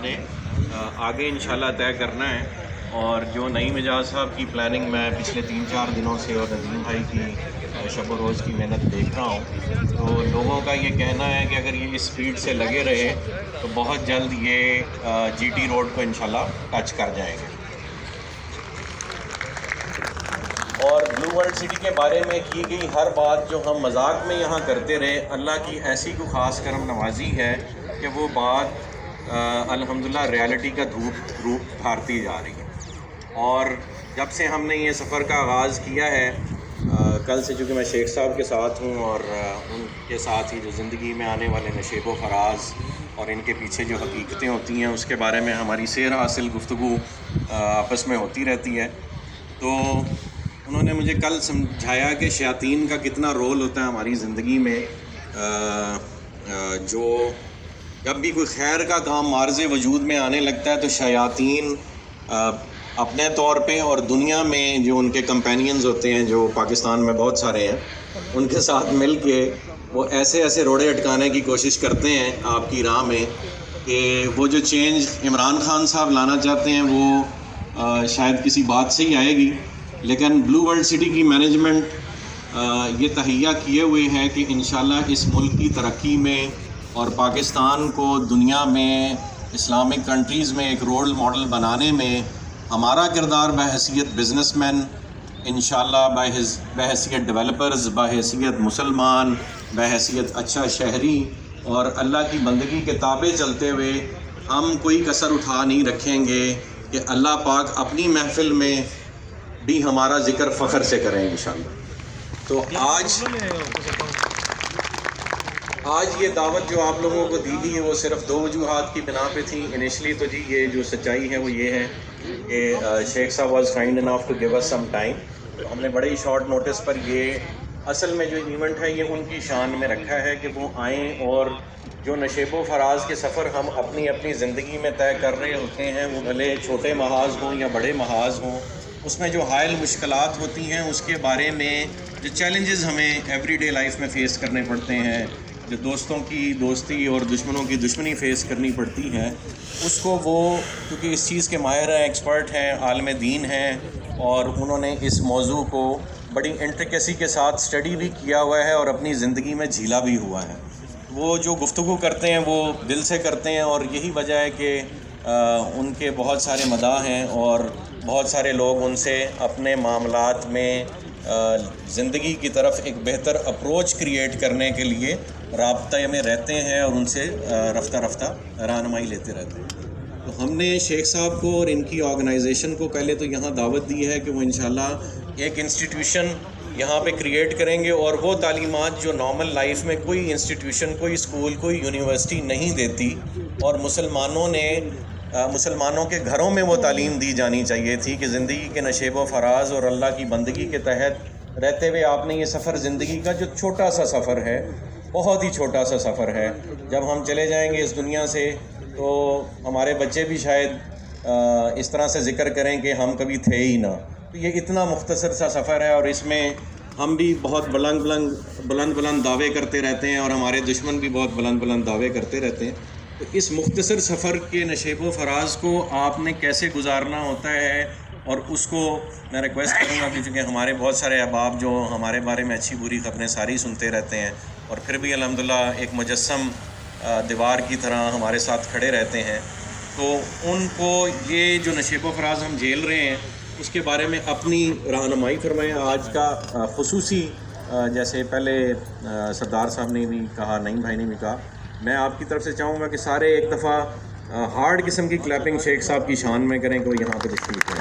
نے آگے انشاءاللہ طے کرنا ہے. اور جو نعیم اعجاز صاحب کی پلاننگ میں پچھلے 3-4 دنوں سے اور ندیم بھائی کی شب و روز کی محنت دیکھ رہا ہوں، تو لوگوں کا یہ کہنا ہے کہ اگر یہ اس سپیڈ سے لگے رہے تو بہت جلد یہ جی ٹی روڈ کو انشاءاللہ ٹچ کر جائیں گے. اور بلو ورلڈ سٹی کے بارے میں کی گئی ہر بات جو ہم مذاق میں یہاں کرتے رہے، اللہ کی ایسی کوئی خاص کرم نوازی ہے کہ وہ بات الحمدللہ ریالٹی کا روپ دھارتی جا رہی ہے. اور جب سے ہم نے یہ سفر کا آغاز کیا ہے، کل سے چونکہ میں شیخ صاحب کے ساتھ ہوں اور ان کے ساتھ ہی جو زندگی میں آنے والے نشیب و فراز اور ان کے پیچھے جو حقیقتیں ہوتی ہیں اس کے بارے میں ہماری سیر حاصل گفتگو آپس میں ہوتی رہتی ہے. تو انہوں نے مجھے کل سمجھایا کہ شیاطین کا کتنا رول ہوتا ہے ہماری زندگی میں. جو جب بھی کوئی خیر کا کام معرض وجود میں آنے لگتا ہے تو شیاطین اپنے طور پہ اور دنیا میں جو ان کے کمپینینز ہوتے ہیں جو پاکستان میں بہت سارے ہیں، ان کے ساتھ مل کے وہ ایسے روڑے اٹکانے کی کوشش کرتے ہیں آپ کی راہ میں کہ وہ جو چینج عمران خان صاحب لانا چاہتے ہیں وہ شاید کسی بات سے ہی آئے گی، لیکن بلو ورلڈ سٹی کی مینجمنٹ یہ تہیہ کیے ہوئے ہے کہ انشاءاللہ اس ملک کی ترقی میں اور پاکستان کو دنیا میں اسلامک کنٹریز میں ایک رول ماڈل بنانے میں ہمارا کردار بحیثیت بزنس مین انشاءاللہ، بحیثیت ڈیولپرز، بحیثیت مسلمان، بحیثیت اچھا شہری اور اللہ کی بندگی کے تابع چلتے ہوئے ہم کوئی کسر اٹھا نہیں رکھیں گے کہ اللہ پاک اپنی محفل میں بھی ہمارا ذکر فخر سے کریں انشاءاللہ. تو آج یہ دعوت جو آپ لوگوں کو دی گئی ہے وہ صرف 2 وجوہات کی بنا پہ تھی. انیشلی تو جی یہ جو سچائی ہے وہ یہ ہے کہ شیخ صاحب was kind enough to give us some time. ہم نے بڑے ہی شارٹ نوٹس پر یہ اصل میں جو ایونٹ ہے یہ ان کی شان میں رکھا ہے کہ وہ آئیں اور جو نشیب و فراز کے سفر ہم اپنی زندگی میں طے کر رہے ہوتے ہیں، وہ بھلے چھوٹے محاذ ہوں یا بڑے محاذ ہوں، اس میں جو حائل مشکلات ہوتی ہیں اس کے بارے میں جو چیلنجز ہمیں ایوری ڈے لائف میں فیس کرنے پڑتے ہیں، جو دوستوں کی دوستی اور دشمنوں کی دشمنی فیس کرنی پڑتی ہے، اس کو وہ کیونکہ اس چیز کے ماہر ہیں، ایکسپرٹ ہیں، عالم دین ہیں، اور انہوں نے اس موضوع کو بڑی انٹریکیسی کے ساتھ اسٹڈی بھی کیا ہوا ہے اور اپنی زندگی میں جھیلا بھی ہوا ہے. وہ جو گفتگو کرتے ہیں وہ دل سے کرتے ہیں، اور یہی وجہ ہے کہ ان کے بہت سارے مداح ہیں اور بہت سارے لوگ ان سے اپنے معاملات میں زندگی کی طرف ایک بہتر اپروچ کریٹ کرنے کے لیے رابطے میں رہتے ہیں اور ان سے رفتہ رہنمائی لیتے رہتے ہیں. تو ہم نے شیخ صاحب کو اور ان کی آرگنائزیشن کو پہلے تو یہاں دعوت دی ہے کہ وہ انشاءاللہ ایک انسٹیٹیوشن یہاں پہ کریٹ کریں گے، اور وہ تعلیمات جو نارمل لائف میں کوئی انسٹیٹیوشن، کوئی اسکول، کوئی یونیورسٹی نہیں دیتی، اور مسلمانوں کے گھروں میں وہ تعلیم دی جانی چاہیے تھی کہ زندگی کے نشیب و فراز اور اللہ کی بندگی کے تحت رہتے ہوئے آپ نے یہ سفر، زندگی کا جو چھوٹا سا سفر ہے، بہت ہی چھوٹا سا سفر ہے، جب ہم چلے جائیں گے اس دنیا سے تو ہمارے بچے بھی شاید اس طرح سے ذکر کریں کہ ہم کبھی تھے ہی نہ. تو یہ اتنا مختصر سا سفر ہے، اور اس میں ہم بھی بہت بلند دعوے کرتے رہتے ہیں اور ہمارے دشمن بھی بہت بلند دعوے کرتے رہتے ہیں. تو اس مختصر سفر کے نشیب و فراز کو آپ نے کیسے گزارنا ہوتا ہے، اور اس کو میں ریکویسٹ کروں گا کہ چونکہ ہمارے بہت سارے احباب جو ہمارے بارے میں اچھی بری خبریں ساری سنتے رہتے ہیں اور پھر بھی الحمدللہ ایک مجسم دیوار کی طرح ہمارے ساتھ کھڑے رہتے ہیں، تو ان کو یہ جو نشیب و فراز ہم جھیل رہے ہیں اس کے بارے میں اپنی رہنمائی فرمائیں. آج کا خصوصی جیسے پہلے سردار صاحب نے بھی کہا، نعیم بھائی نے بھی کہا، میں آپ کی طرف سے چاہوں گا کہ سارے ایک دفعہ ہارڈ قسم کی کلیپنگ شیخ صاحب کی شان میں کریں کہ وہ یہاں پہ تشریف لیں.